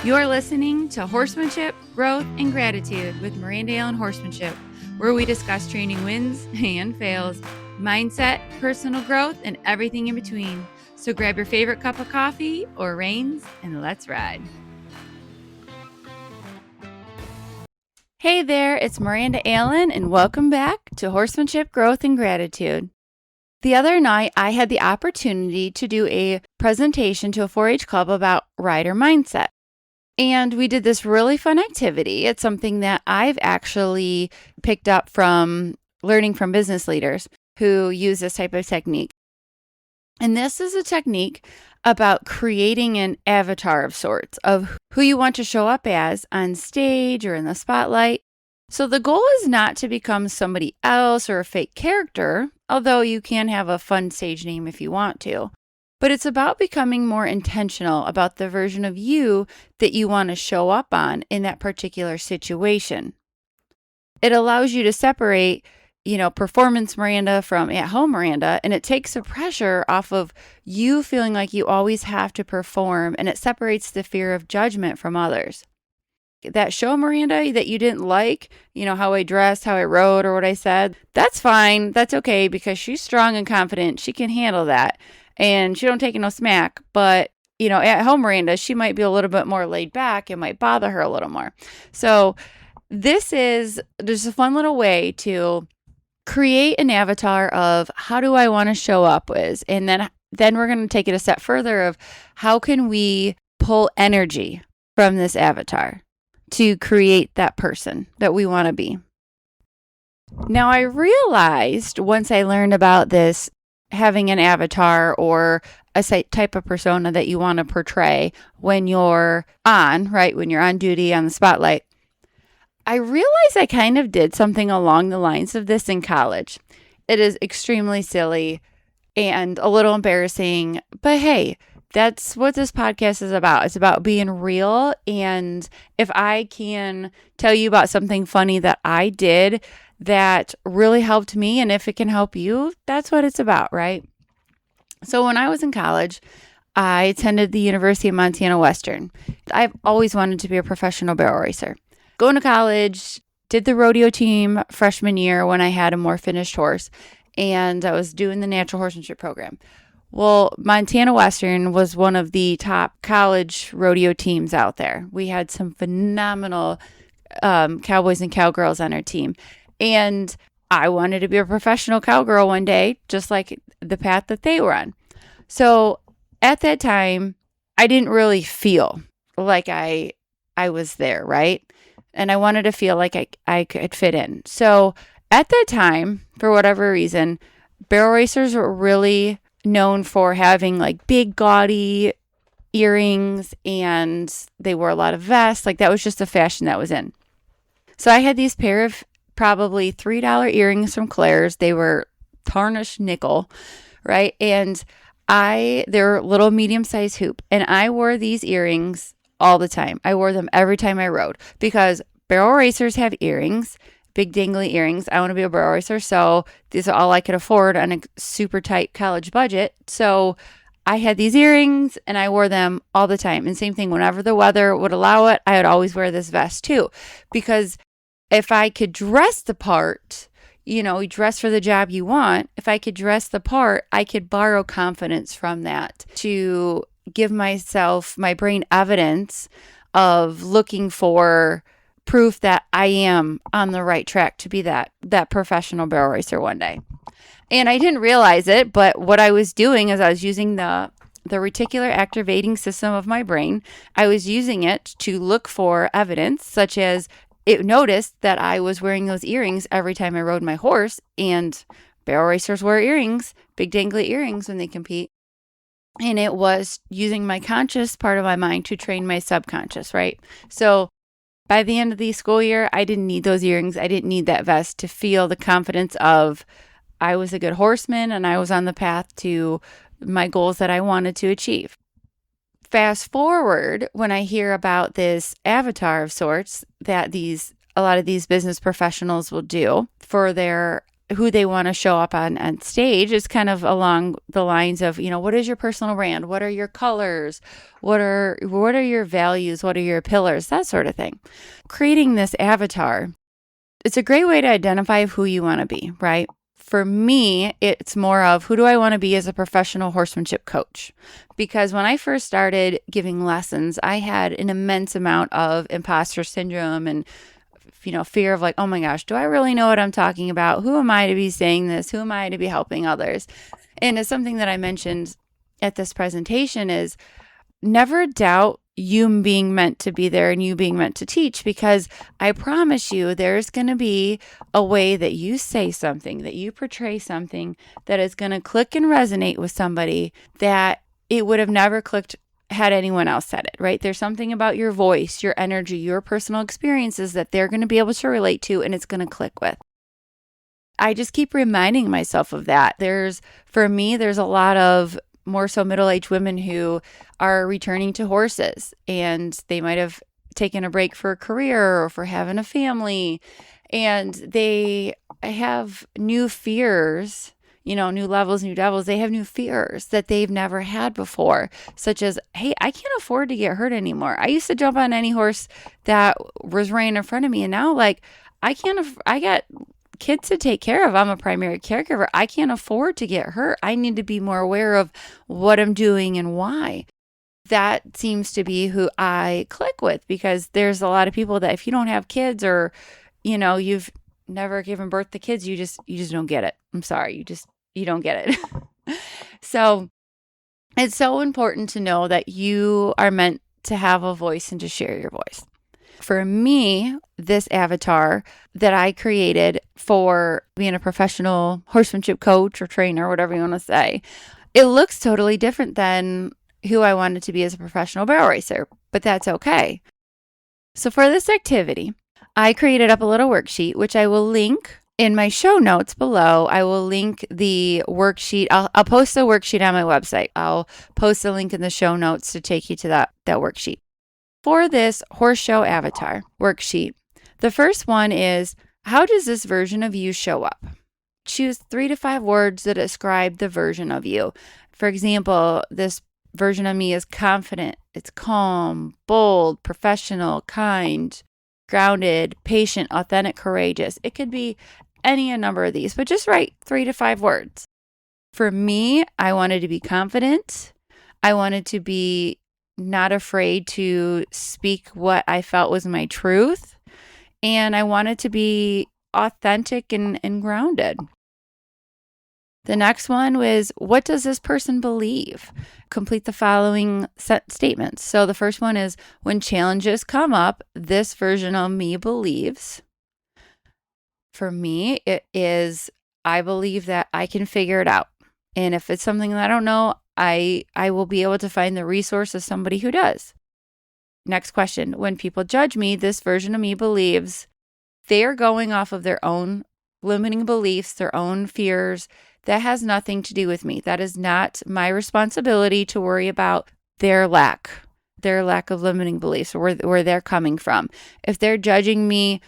You're listening to Horsemanship, Growth, and Gratitude with Miranda and Horsemanship, where we discuss training wins and fails, mindset, personal growth, and everything in between. So grab your favorite cup of coffee or reins and let's ride. Hey there, it's Miranda Allen, and welcome back to Horsemanship, Growth, and Gratitude. The other night, I had the opportunity to do a presentation to a 4-H club about rider mindset. And we did this really fun activity. It's something that I've actually picked up from learning from business leaders who use this type of technique. And this is a technique about creating an avatar of sorts of who you want to show up as on stage or in the spotlight. So the goal is not to become somebody else or a fake character, although you can have a fun stage name if you want to. But it's about becoming more intentional about the version of you that you want to show up on in that particular situation. It allows you to separate, performance Miranda from at-home Miranda, and it takes the pressure off of you feeling like you always have to perform, and it separates the fear of judgment from others. That show Miranda that you didn't like, how I dressed, how I rode, or what I said, that's fine. That's okay because she's strong and confident. She can handle that. And she don't take no smack, but, at home Miranda, she might be a little bit more laid back. It might bother her a little more. So there's a fun little way to create an avatar of how do I want to show up with, and then we're going to take it a step further of how can we pull energy from this avatar to create that person that we want to be. Now, I realized once I learned about this, having an avatar or a type of persona that you want to portray when you're when you're on duty on the spotlight, I realized I kind of did something along the lines of this in college. It is extremely silly and a little embarrassing, but hey, that's what this podcast is about. It's about being real. And if I can tell you about something funny that I did that really helped me, and if it can help you, that's what it's about, right? So when I was in college, I attended the University of Montana Western. I've always wanted to be a professional barrel racer. Going to college, did the rodeo team freshman year when I had a more finished horse, and I was doing the natural horsemanship program. Well, Montana Western was one of the top college rodeo teams out there. We had some phenomenal cowboys and cowgirls on our team. And I wanted to be a professional cowgirl one day, just like the path that they were on. So at that time, I didn't really feel like I was there, right? And I wanted to feel like I could fit in. So at that time, for whatever reason, barrel racers were really known for having like big gaudy earrings, and they wore a lot of vests. Like that was just the fashion that was in. So I had these pair of probably $3 earrings from Claire's. They were tarnished nickel, right? And they're little medium-sized hoop. And I wore these earrings all the time. I wore them every time I rode because barrel racers have earrings, big dangly earrings. I want to be a barrel racer, so these are all I could afford on a super tight college budget. So I had these earrings and I wore them all the time. And same thing, whenever the weather would allow it, I would always wear this vest too, because if I could dress the part, you dress for the job you want. If I could dress the part, I could borrow confidence from that to give my brain evidence of looking for proof that I am on the right track to be that professional barrel racer one day. And I didn't realize it, but what I was doing is I was using the reticular activating system of my brain. I was using it to look for evidence, such as it noticed that I was wearing those earrings every time I rode my horse, and barrel racers wear earrings, big dangly earrings when they compete. And it was using my conscious part of my mind to train my subconscious, right? So by the end of the school year, I didn't need those earrings. I didn't need that vest to feel the confidence of I was a good horseman and I was on the path to my goals that I wanted to achieve. Fast forward, when I hear about this avatar of sorts that a lot of these business professionals will do for their who they want to show up on stage is kind of along the lines of, what is your personal brand? What are your colors? What are your values? What are your pillars? That sort of thing. Creating this avatar, it's a great way to identify who you want to be, right? For me, it's more of who do I want to be as a professional horsemanship coach? Because when I first started giving lessons, I had an immense amount of imposter syndrome and fear of like, oh my gosh, do I really know what I'm talking about? Who am I to be saying this? Who am I to be helping others? And it's something that I mentioned at this presentation is never doubt you being meant to be there and you being meant to teach, because I promise you there's going to be a way that you say something, that you portray something that is going to click and resonate with somebody that it would have never clicked had anyone else said it, right? There's something about your voice, your energy, your personal experiences that they're going to be able to relate to and it's going to click with. I just keep reminding myself of that. For me, there's a lot of more so middle-aged women who are returning to horses and they might have taken a break for a career or for having a family, and they have new fears, new levels, new devils. They have new fears that they've never had before, such as, hey, I can't afford to get hurt anymore. I used to jump on any horse that was running in front of me, and now I got kids to take care of. I'm a primary caregiver. I can't afford to get hurt. I need to be more aware of what I'm doing and why. That seems to be who I click with, because there's a lot of people that if you don't have kids or, you've never given birth to kids, you just don't get it. I'm sorry. You don't get it. So it's so important to know that you are meant to have a voice and to share your voice. For me, this avatar that I created for being a professional horsemanship coach or trainer, whatever you want to say, it looks totally different than who I wanted to be as a professional barrel racer, but that's okay. So for this activity, I created up a little worksheet, which I will link in my show notes below. I will link the worksheet. I'll post the worksheet on my website. I'll post a link in the show notes to take you to that worksheet. For this horse show avatar worksheet, the first one is, how does this version of you show up? Choose 3 to 5 words that describe the version of you. For example, this version of me is confident, it's calm, bold, professional, kind, grounded, patient, authentic, courageous. It could be any number of these, but just write 3 to 5 words. For me, I wanted to be confident. I wanted to be not afraid to speak what I felt was my truth. And I wanted to be authentic and grounded. The next one was, what does this person believe? Complete the following statements. So the first one is, when challenges come up, this version of me believes. For me, it is, I believe that I can figure it out. And if it's something that I don't know, I will be able to find the resource of somebody who does. Next question. When people judge me, this version of me believes they are going off of their own limiting beliefs, their own fears. That has nothing to do with me. That is not my responsibility to worry about their lack of limiting beliefs, or where they're coming from. If they're judging me,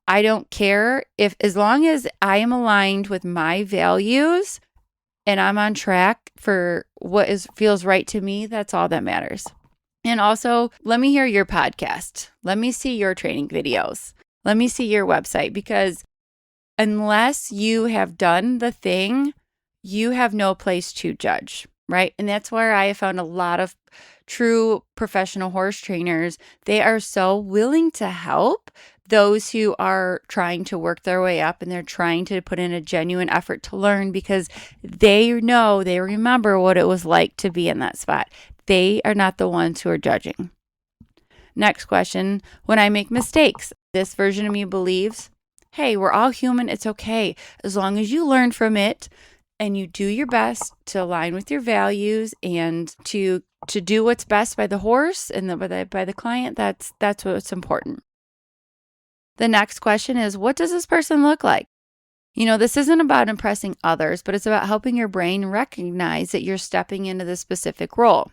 I don't care. As long as I am aligned with my values and I'm on track for what feels right to me, that's all that matters. And also, let me hear your podcast. Let me see your training videos. Let me see your website, because unless you have done the thing, you have no place to judge, right? And that's where I have found a lot of true professional horse trainers. They are so willing to help those who are trying to work their way up, and they're trying to put in a genuine effort to learn, because they remember what it was like to be in that spot. They are not the ones who are judging. Next question. When I make mistakes, this version of me believes, hey, we're all human. It's okay. As long as you learn from it and you do your best to align with your values and to do what's best by the horse and by the client, that's what's important. The next question is, what does this person look like? This isn't about impressing others, but it's about helping your brain recognize that you're stepping into the specific role.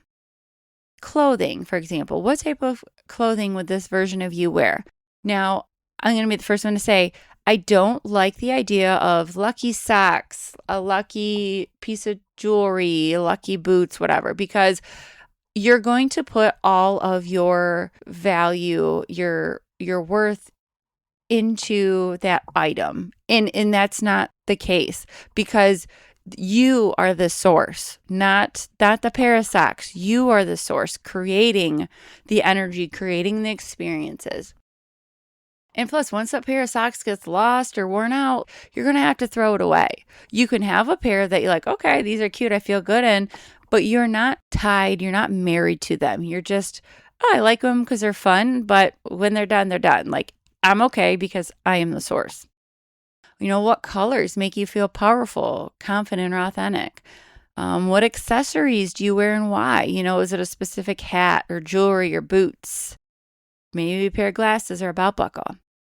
Clothing, for example. What type of clothing would this version of you wear? Now, I'm going to be the first one to say, I don't like the idea of lucky socks, a lucky piece of jewelry, lucky boots, whatever, because you're going to put all of your value, your worth into that item. And that's not the case, because you are the source, not the pair of socks. You are the source, creating the energy, creating the experiences. And plus, once that pair of socks gets lost or worn out, you're going to have to throw it away. You can have a pair that you're like, okay, these are cute, I feel good in, but you're not tied, you're not married to them. You're just, oh, I like them because they're fun, but when they're done, they're done. Like, I'm okay because I am the source. You know, what colors make you feel powerful, confident, or authentic? What accessories do you wear and why? You know, is it a specific hat or jewelry or boots? Maybe a pair of glasses or a belt buckle.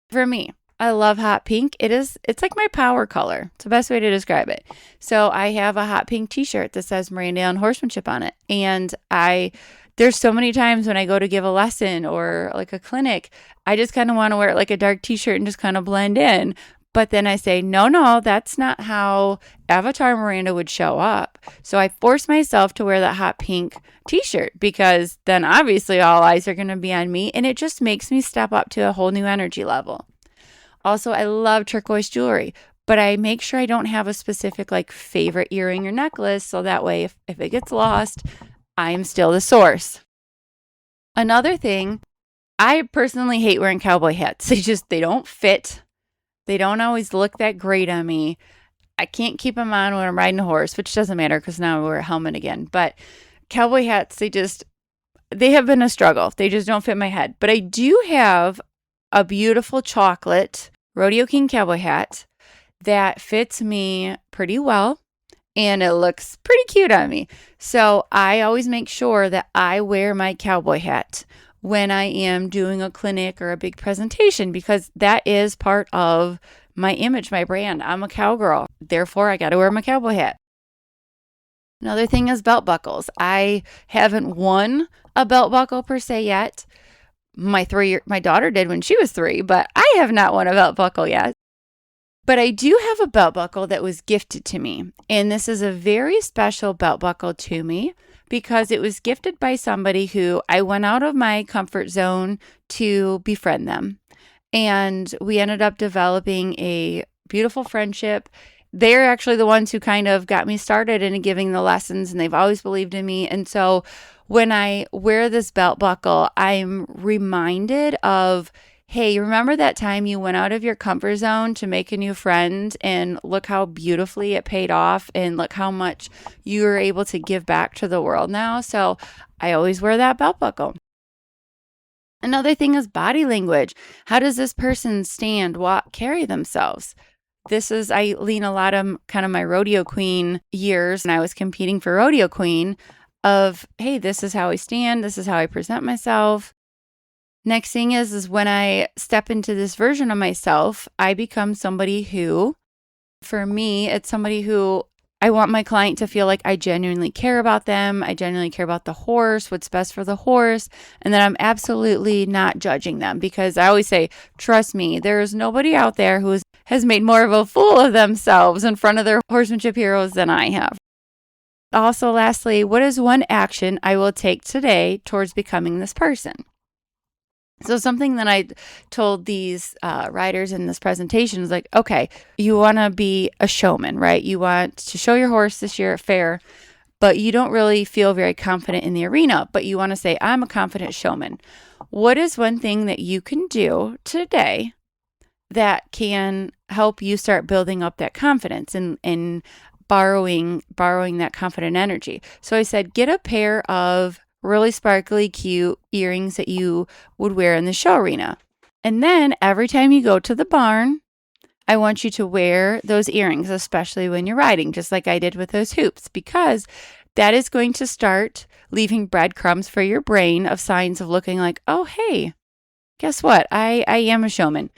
For me, I love hot pink. It's like my power color. It's the best way to describe it. So I have a hot pink t-shirt that says Miranda and Horsemanship on it. And there's so many times when I go to give a lesson or like a clinic, I just kind of want to wear like a dark t-shirt and just kind of blend in. But then I say, no, that's not how Avatar Miranda would show up. So I force myself to wear that hot pink t-shirt, because then obviously all eyes are going to be on me, and it just makes me step up to a whole new energy level. Also, I love turquoise jewelry, but I make sure I don't have a specific like favorite earring or necklace, so that way if it gets lost, I'm still the source. Another thing, I personally hate wearing cowboy hats. They don't fit. They don't always look that great on me. I can't keep them on when I'm riding a horse, which doesn't matter because now I wear a helmet again. But cowboy hats, they have been a struggle. They just don't fit my head. But I do have a beautiful chocolate Rodeo King cowboy hat that fits me pretty well, and it looks pretty cute on me. So I always make sure that I wear my cowboy hat when I am doing a clinic or a big presentation, because that is part of my image, my brand. I'm a cowgirl. Therefore, I got to wear my cowboy hat. Another thing is belt buckles. I haven't won a belt buckle per se yet. My daughter did when she was 3, but I have not won a belt buckle yet. But I do have a belt buckle that was gifted to me. And this is a very special belt buckle to me, because it was gifted by somebody who I went out of my comfort zone to befriend them. And we ended up developing a beautiful friendship. They're actually the ones who kind of got me started in giving the lessons, and they've always believed in me. And so when I wear this belt buckle, I'm reminded of, hey, remember that time you went out of your comfort zone to make a new friend, and look how beautifully it paid off, and look how much you were able to give back to the world now. So I always wear that belt buckle. Another thing is body language. How does this person stand, walk, carry themselves? I lean a lot on kind of my rodeo queen years, and I was competing for rodeo queen, of, hey, this is how I stand, this is how I present myself. Next thing is when I step into this version of myself, I become somebody who, for me, it's somebody who I want my client to feel like I genuinely care about them. I genuinely care about the horse, what's best for the horse, and that I'm absolutely not judging them, because I always say, trust me, there is nobody out there who has made more of a fool of themselves in front of their horsemanship heroes than I have. Also, lastly, what is one action I will take today towards becoming this person? So something that I told these riders in this presentation is like, okay, you want to be a showman, right? You want to show your horse this year at fair, but you don't really feel very confident in the arena, but you want to say, I'm a confident showman. What is one thing that you can do today that can help you start building up that confidence and borrowing that confident energy? So I said, get a pair of really sparkly, cute earrings that you would wear in the show arena. And then every time you go to the barn, I want you to wear those earrings, especially when you're riding, just like I did with those hoops, because that is going to start leaving breadcrumbs for your brain of signs of looking like, oh, hey, guess what? I am a showman.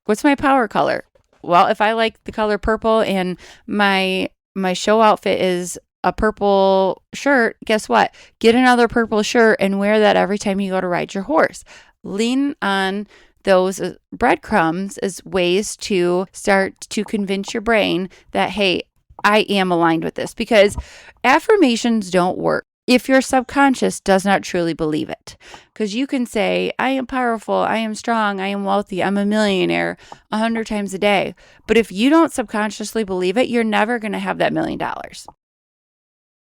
What's my power color? Well, if I like the color purple and my show outfit is a purple shirt, guess what? Get another purple shirt and wear that every time you go to ride your horse. Lean on those breadcrumbs as ways to start to convince your brain that, hey, I am aligned with this, because affirmations don't work if your subconscious does not truly believe it. Because you can say, I am powerful, I am strong, I am wealthy, I'm a millionaire 100 times a day. But if you don't subconsciously believe it, you're never going to have that $1 million.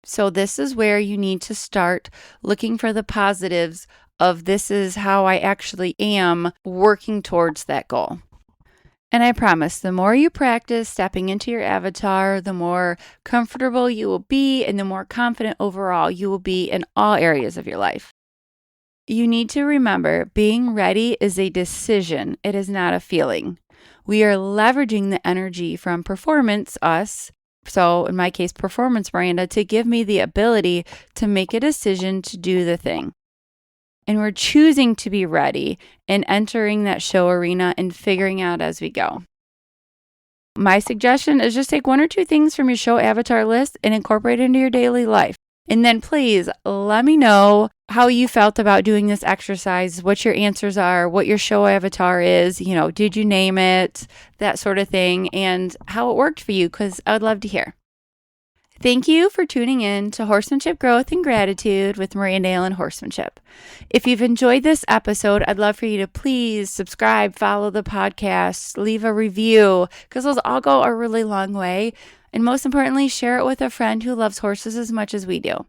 So this is where you need to start looking for the positives of, this is how I actually am working towards that goal. And I promise, the more you practice stepping into your avatar, the more comfortable you will be and the more confident overall you will be in all areas of your life. You need to remember, being ready is a decision. It is not a feeling. We are leveraging the energy from performance, us, so in my case, performance Miranda, to give me the ability to make a decision to do the thing. And we're choosing to be ready and entering that show arena and figuring out as we go. My suggestion is just take 1 or 2 things from your show avatar list and incorporate it into your daily life. And then please let me know how you felt about doing this exercise, what your answers are, what your show avatar is, did you name it, that sort of thing, and how it worked for you, because I would love to hear. Thank you for tuning in to Horsemanship, Growth, and Gratitude with Miranda and Horsemanship. If you've enjoyed this episode, I'd love for you to please subscribe, follow the podcast, leave a review, because those all go a really long way. And most importantly, share it with a friend who loves horses as much as we do.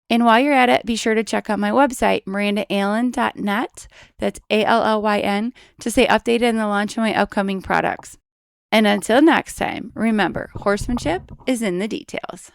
And while you're at it, be sure to check out my website, mirandaallen.net, that's ALLYN, to stay updated on the launch of my upcoming products. And until next time, remember, horsemanship is in the details.